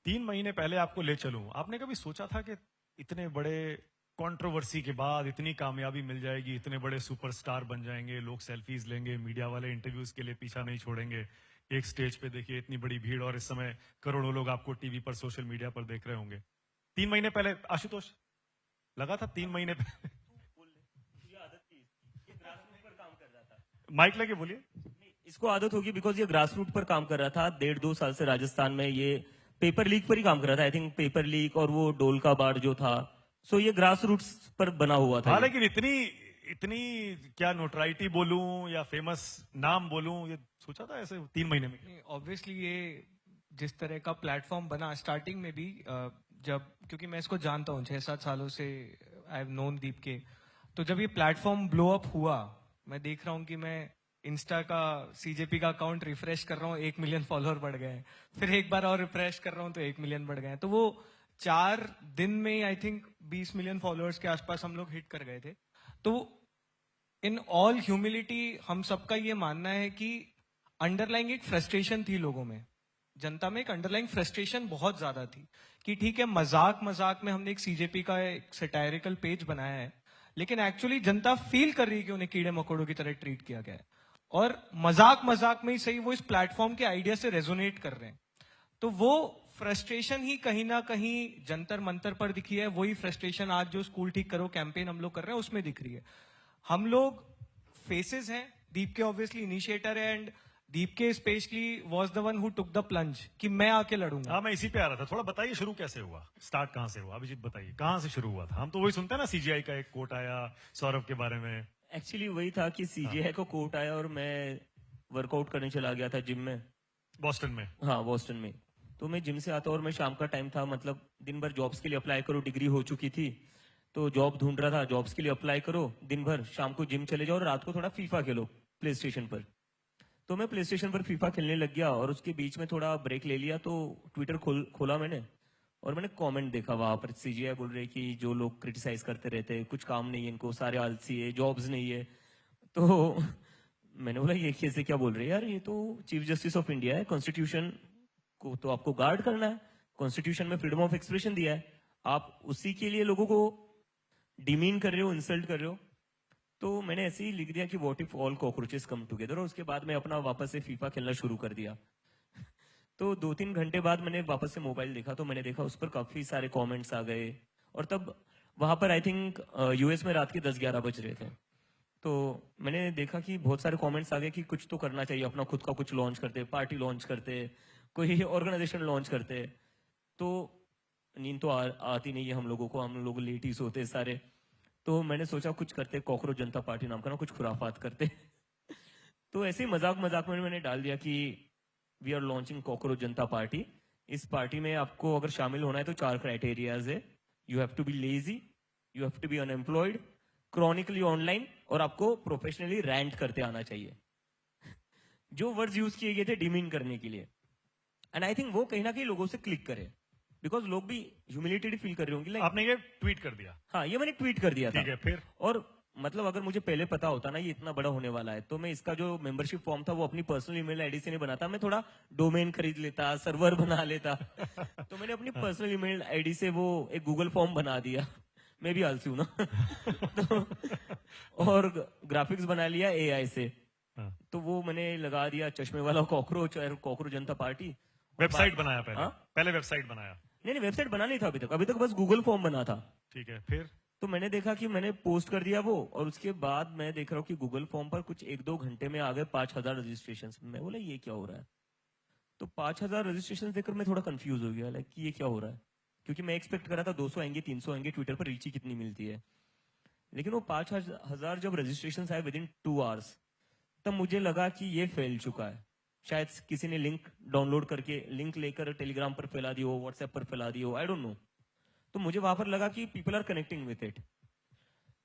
3 महीने पहले आपको ले चलूं, आपने कभी सोचा था कि इतने बड़े कंट्रोवर्सी के बाद इतनी कामयाबी मिल जाएगी, इतने बड़े सुपरस्टार बन जाएंगे, लोग सेल्फीज लेंगे, मीडिया वाले इंटरव्यूज के लिए पीछा नहीं छोड़ेंगे, एक स्टेज पे देखिए इतनी बड़ी भीड़ और इस समय करोड़ों लोग आपको टीवी पर सोशल मीडिया पर देख रहे होंगे। 3 महीने पहले आशुतोष लगा था 3 महीने पहले माइक लगे बोलिए। इसको आदत होगी बिकॉज ये ग्रास रूट पर काम कर रहा था 1.5-2 साल से राजस्थान में। ये पेपर लीक पर ही काम कर रहा था, आई थिंक पेपर लीक और वो डोल का बाढ़ जो था। सो ये ग्रास रूट्स पर बना हुआ था। हाँ, लेकिन इतनी इतनी क्या नोटराइटी बोलूं या फेमस नाम बोलूं, ये सोचा था ऐसे 3 महीने में? ऑब्वियसली ये जिस तरह का प्लेटफॉर्म बना स्टार्टिंग में भी, जब क्योंकि मैं इसको जानता हूँ 6-7 सालों से, आई हैव नोन दीप के, तो जब ये प्लेटफॉर्म ब्लो अप हुआ, मैं देख रहा हूँ कि मैं इंस्टा का सीजेपी का अकाउंट रिफ्रेश कर रहा हूँ, 1 मिलियन फॉलोअर बढ़ गए हैं, फिर एक बार और रिफ्रेश कर रहा हूँ तो 1 मिलियन बढ़ गए हैं। तो वो 4 दिन में आई थिंक 20 मिलियन फॉलोअर्स के आसपास हम लोग हिट कर गए थे। तो इन ऑल ह्यूमिलिटी हम सबका ये मानना है कि अंडरलाइंग एक फ्रस्ट्रेशन थी लोगों में, जनता में एक अंडरलाइंग फ्रस्ट्रेशन बहुत ज्यादा थी कि ठीक है मजाक मजाक में हमने एक सीजेपी का एक सटायरिकल पेज बनाया है, लेकिन एक्चुअली जनता फील कर रही है कि उन्हें कीड़े मकोड़ों की तरह ट्रीट किया गया है, और मजाक मजाक में ही सही वो इस प्लेटफॉर्म के आइडिया से रेजोनेट कर रहे हैं। तो वो फ्रस्ट्रेशन ही कहीं ना कहीं जंतर मंतर पर दिखी है, वही फ्रस्ट्रेशन आज जो स्कूल ठीक करो कैंपेन हम लोग कर रहे हैं उसमें दिख रही है। हम लोग फेसेस हैं, दीप के ऑब्वियसली इनिशिएटर है, एंड दीप के specially was the one who took the plunge कि मैं आके लड़ूंगा। हाँ, मैं इसी पे आ रहा था। थोड़ा बताइए शुरू कैसे हुआ, स्टार्ट कहाँ से हुआ? अभिजीत बताइए कहाँ से शुरू हुआ था। हम तो वही सुनते हैं ना, सीजीआई का एक कोट आया सौरभ के बारे में। एक्चुअली वही था कि सीजीआई को कोट आया और मैं वर्कआउट करने चला गया था जिम में, बॉस्टन में। हाँ बोस्टन में। तो मैं जिम से आता और मैं शाम का टाइम था, मतलब दिन भर जॉब्स के लिए अप्लाई करो, डिग्री हो चुकी थी तो जॉब ढूंढ रहा था, जॉब्स के लिए अप्लाई करो दिन भर, शाम को जिम चले जाओ और रात को थोड़ा फीफा खेलो प्ले स्टेशन पर। तो मैं प्ले स्टेशन पर फीफा खेलने लग गया और उसके बीच में थोड़ा ब्रेक ले लिया, तो ट्विटर खोला मैंने और मैंने कमेंट देखा वहां पर। सीजीआई बोल रहे कि जो लोग क्रिटिसाइज करते रहते हैं, कुछ काम नहीं है इनको, सारे आलसी है, जॉब्स नहीं है। तो मैंने बोला ये कैसे, क्या बोल रहे हैं यार, ये तो चीफ जस्टिस ऑफ इंडिया है, कॉन्स्टिट्यूशन को तो आपको गार्ड करना है, कॉन्स्टिट्यूशन में फ्रीडम ऑफ एक्सप्रेशन दिया है, आप उसी के लिए लोगों को डिमीन कर रहे हो, इंसल्ट कर रहे हो। तो मैंने ऐसे ही लिख दिया कि what if all cockroaches come together, और उसके बाद मैं अपना वापस से फीफा खेलना शुरू कर दिया। तो 2-3 घंटे बाद मैंने वापस से मोबाइल देखा तो मैंने देखा उस पर काफी सारे कमेंट्स आ गए, और तब वहां पर आई थिंक यूएस में रात के 10-11 बज रहे थे। तो मैंने देखा कि बहुत सारे कमेंट्स आ गए कि कुछ तो करना चाहिए, अपना खुद का कुछ लॉन्च करते, पार्टी लॉन्च करते, कोई ऑर्गेनाइजेशन लॉन्च करते। तो नींद तो आती नहीं है हम लोगों को, हम लोग लेट ही सोते सारे। तो मैंने सोचा कुछ करते, कॉकरोच जनता पार्टी नाम का ना कुछ खुराफात करते। तो ऐसे ही मजाक मजाक में मैंने डाल दिया कि we are launching cockroach Janata party. इस पार्टी में आपको अगर शामिल होना है तो 4 क्राइटेरियाज है। You have to be lazy, you have to be unemployed, chronically online, और आपको प्रोफेशनली रैंट करते आना चाहिए। जो वर्ड्स यूज किए गए थे डिमीन करने के लिए, एंड आई थिंक वो कहीं ना कहीं लोगों से क्लिक करे, बिकॉज लोग भी ह्यूमिलिटेड फील कर रहे होंगे। आपने ये ट्वीट कर दिया? हाँ, ये मैंने ट्वीट कर दिया था। ठीक है, फिर? और मतलब अगर मुझे पहले पता होता ना ये इतना बड़ा होने वाला है, तो मैं इसका जो मेंबरशिप फॉर्म था वो अपनी पर्सनल ईमेल आईडी से नहीं बनाता, मैं थोड़ा डोमेन खरीद लेता, सर्वर बना लेता। तो मैंने अपनी पर्सनल ईमेल आईडी से वो एक गूगल फॉर्म बना दिया। मैं भी आलसी हूं ना। तो और ग्राफिक्स बना लिया एआई से। तो वो मैंने लगा दिया चश्मे वाला कॉकरोच और कॉकरोच जनता पार्टी। वेबसाइट बनाया पहले? हाँ? पहले वेबसाइट बनाया? नहीं, वेबसाइट बना नहीं था अभी तक बस गूगल फॉर्म बना था। ठीक है, फिर? तो मैंने देखा कि मैंने पोस्ट कर दिया वो, और उसके बाद मैं देख रहा हूँ कि गूगल फॉर्म पर कुछ 1-2 घंटे में आ गए 5000 रजिस्ट्रेशन। मैं बोला ये क्या हो रहा है? तो 5000 रजिस्ट्रेशन देखकर मैं थोड़ा कंफ्यूज हो गया, लाइक ये क्या हो रहा है, क्योंकि मैं एक्सपेक्ट कर रहा था 200 आएंगे, 300 आएंगे, ट्विटर पर रीच ही कितनी मिलती है। लेकिन वो 5000 जब रजिस्ट्रेशन आए विद इन 2 आवर्स, तब मुझे लगा कि ये फैल चुका है। शायद किसी ने लिंक डाउनलोड करके लिंक लेकर टेलीग्राम पर फैला दी हो, व्हाट्सएप पर फैला दी हो, आई डोंट नो। तो मुझे वहां पर लगा कि people are connecting with it.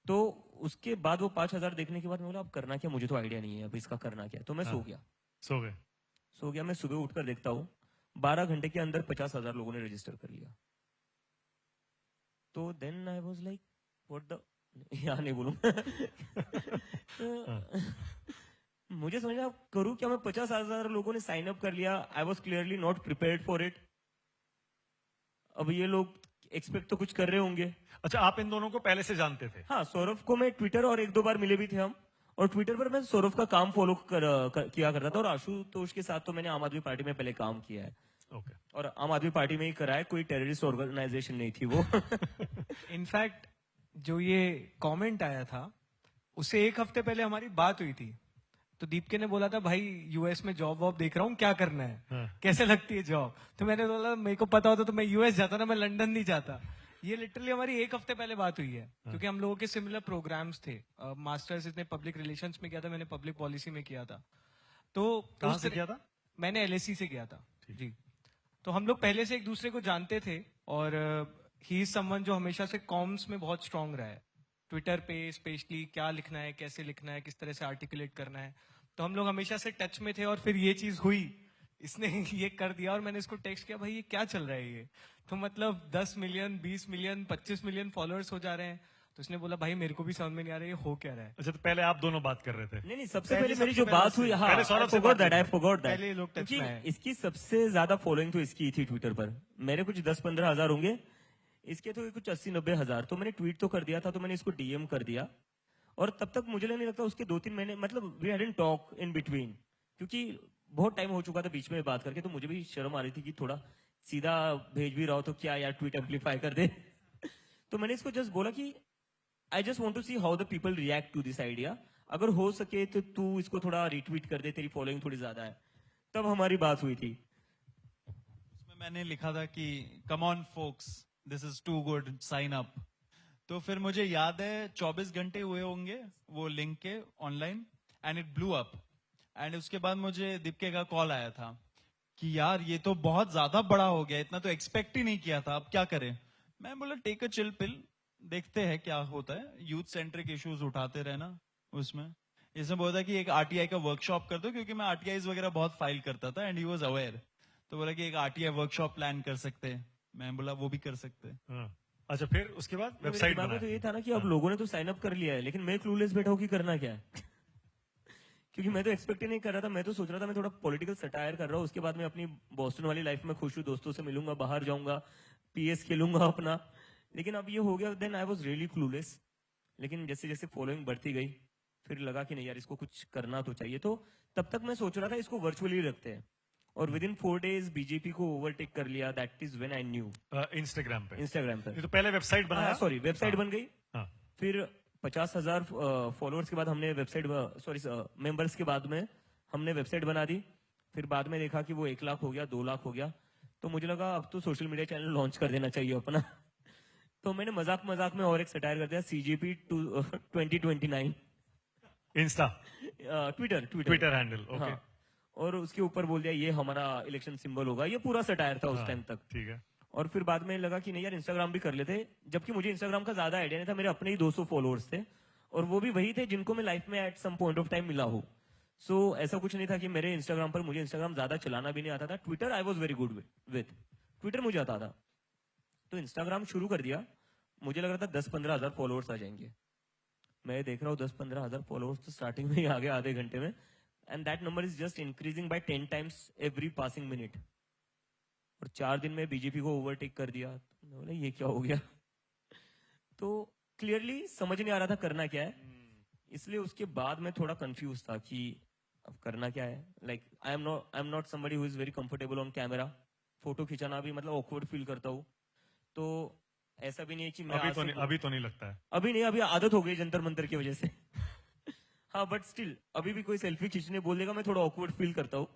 तो उसके बाद वो 5000 देखने के बाद मैं बोला अब करना क्या, मुझे तो आइडिया नहीं है अब इसका करना क्या। तो मैं सो गया। मैं सुबह उठकर देखता हूँ 12 घंटे के अंदर 50,000 लोगों ने रजिस्टर कर लिया। तो then I was like what the, यहाँ नहीं बोलूं। मुझे समझा करूं क्या मैं, 50,000 लोगों ने साइन अप कर लिया। I was clearly not prepared for it. अब ये लोग एक्सपेक्ट तो कुछ कर रहे होंगे। अच्छा, आप इन दोनों को पहले से जानते थे? हाँ, सौरभ को मैं ट्विटर और 1-2 बार मिले भी थे हम, और ट्विटर पर मैं सौरभ का काम फॉलो किया करता था, और आशुतोष के साथ तो मैंने आम आदमी पार्टी में पहले काम किया है, ओके। और आम आदमी पार्टी में ही करा है, कोई टेररिस्ट ऑर्गेनाइजेशन नहीं थी वो। इनफैक्ट जो ये कमेंट आया था उससे एक हफ्ते पहले हमारी बात हुई थी, तो दीपके ने बोला था भाई यूएस में जॉब वॉब देख रहा हूँ, क्या करना है, हाँ। कैसे लगती है जॉब। तो मैंने बोला मेरे को पता होता तो मैं यूएस जाता ना, मैं लंदन नहीं जाता। ये लिटरली हमारी एक हफ्ते पहले बात हुई है, क्योंकि हम लोगों के सिमिलर प्रोग्राम्स थे। मास्टर्स इसने पब्लिक रिलेशंस में किया था, मैंने पब्लिक पॉलिसी में किया था। तो कहाँ उस से तरह- किया था? मैंने एलएसी से किया था जी। तो हम लोग पहले से एक दूसरे को जानते थे, और ही इज समवन जो हमेशा से कॉम्स में बहुत स्ट्रांग रहा है, ट्विटर पे स्पेशली क्या लिखना है, कैसे लिखना है, किस तरह से आर्टिकुलेट करना है। तो हम लोग हमेशा से टच में थे, और फिर ये चीज हुई, इसने ये कर दिया, और मैंने इसको टेक्स्ट किया भाई ये क्या चल रहा है ये, तो मतलब 10 मिलियन 20 मिलियन 25 मिलियन फॉलोअर्स हो जा रहे हैं। तो उसने बोला भाई मेरे को भी समझ में नहीं आ रहा है ये हो क्या रहा है। अच्छा, तो पहले आप दोनों बात कर रहे थे? नहीं, सबसे पहले पहले मेरी सबसे जो पहले बात उससे- हुई, हाँ, पहले सौरभ से I forgot बात that, I हुई। forgot that। पहले ये लोग टच क्योंकि में आए। इसकी सबसे ज्यादा फॉलोइंग तो इसकी थी ट्विटर पर, मेरे कुछ 10-15 हजार होंगे, इसके तो कुछ 80-90 हजार। तो मैंने ट्वीट तो कर दिया था, तो मैंने इसको डीएम कर दिया, और तब तक मुझे नहीं लगता उसके 2-3 महीने, मतलब we hadn't talk in between, क्योंकि बहुत टाइम हो चुका था बीच में बात करके, तो मुझे भी शर्म आ रही थी कि थोड़ा सीधा भेज भी रहा हो तो क्या यार ट्वीट एम्पलीफाई कर दे। तो मैंने इसको जस्ट बोला कि I just want to see how the people react to this idea, अगर हो सके तो तू इसको थोड़ा रिट्वीट कर दे, तेरी फॉलोइंग थोड़ी ज्यादा है। तब हमारी बात हुई थी। उसमें मैंने लिखा था कि come on folks, this is too good, sign up. तो फिर मुझे याद है 24 घंटे हुए होंगे वो लिंक के online, and it blew up. And उसके बाद मुझे दीपके का कॉल आया था कि यार ये तो बहुत ज्यादा बड़ा हो गया, इतना तो एक्सपेक्ट ही नहीं किया था, अब क्या करें। मैं बोला टेक अ चिल पिल, देखते हैं क्या होता है, यूथ सेंट्रिक इश्यूज उठाते रहना उसमें। इसमें बोला था कि एक आरटीआई का वर्कशॉप कर दो, क्योंकि मैं आरटीआई वगैरह बहुत फाइल करता था, एंड ही वाज अवेयर। तो बोला कि एक आरटीआई वर्कशॉप प्लान कर सकते हैं। मैं बोला वो भी कर सकते हैं। हाँ। अच्छा, फिर उसके बाद मेरे वेबसाइट दिमाग में तो बनाई? ये था ना कि अब लोगों ने तो साइन अप कर लिया है, लेकिन मैं क्लूलेस बैठा हूँ कि करना क्या है। क्योंकि मैं तो एक्सपेक्ट ही नहीं कर रहा था, मैं तो सोच रहा था मैं थोड़ा पॉलिटिकल सटायर कर रहा हूँ, उसके बाद मैं अपनी बॉस्टन वाली लाइफ में खुश हूँ, दोस्तों से मिलूंगा, बाहर जाऊंगा, पीएस खेलूंगा अपना। लेकिन अब ये हो गया, then I was really clueless. लेकिन जैसे जैसे फॉलोइंग बढ़ती गई, फिर लगा कि नहीं यार इसको कुछ करना तो चाहिए। तो तब तक मैं सोच रहा था इसको वर्चुअली रखते हैं, और विद इन 4 days बीजेपी को ओवरटेक कर लिया। That is when I knew. Instagram पे? इंस्टाग्राम पर, ये तो पहले वेबसाइट बनाया? सॉरी, वेबसाइट बन गई। हाँ। फिर 50,000 फॉलोअर्स के बाद हमने वेबसाइट, सॉरी मेंबर्स के बाद में हमने वेबसाइट बना दी। फिर बाद में देखा कि वो 1 लाख हो गया, 2 लाख हो गया, तो मुझे लगा अब तो सोशल मीडिया चैनल लॉन्च कर देना चाहिए अपना। तो मैंने मजाक मजाक में और एक सटायर कर दिया, CJP 2029 Insta, Twitter Twitter handle. Okay. हाँ, और उसके ऊपर बोल दिया ये हमारा इलेक्शन सिंबल होगा। ये पूरा सटायर था उस हाँ, टाइम तक। ठीक है। और फिर बाद में लगा कि नहीं यार इंस्टाग्राम भी कर लेते, जबकि मुझे इंस्टाग्राम का ज्यादा आइडिया नहीं था, मेरे अपने ही 200 फॉलोअर्स थे, और वो भी वही थे जिनको मैं लाइफ में at some point of time मिला हो। सो ऐसा कुछ नहीं था कि मेरे इंस्टाग्राम पर, मुझे इंस्टाग्राम ज्यादा चलाना भी नहीं आता था। Twitter I was very good with Twitter, मुझे आता था। तो इंस्टाग्राम शुरू कर दिया, मुझे लग रहा था 10-15 हजार फॉलोअर्स आ जाएंगे। मैं देख रहा हूँ 10-15 हजार फॉलोअर्स तो स्टार्टिंग में ही आ गए आधे घंटे में, and that number is just increasing by 10 times every passing minute. और 4 दिन में बीजेपी को ओवरटेक कर दिया। तो मैं बोला ये क्या हो गया। तो क्लियरली समझ नहीं आ रहा था करना क्या है, इसलिए उसके बाद मैं थोड़ा कंफ्यूज था कि अब करना क्या है। Like I am not somebody who is very comfortable on camera. Photo खिंचाना भी मतलब ऑकवर्ड फील करता हूँ। तो ऐसा भी नहीं है कि मैं आज से- अभी तो नहीं लगता है। अभी नहीं, अभी आदत हो गई जंतर मंतर की वजह से। हाँ, बट स्टिल अभी भी कोई सेल्फी खींचने बोलेगा मैं थोड़ा ऑकवर्ड फील करता हूँ।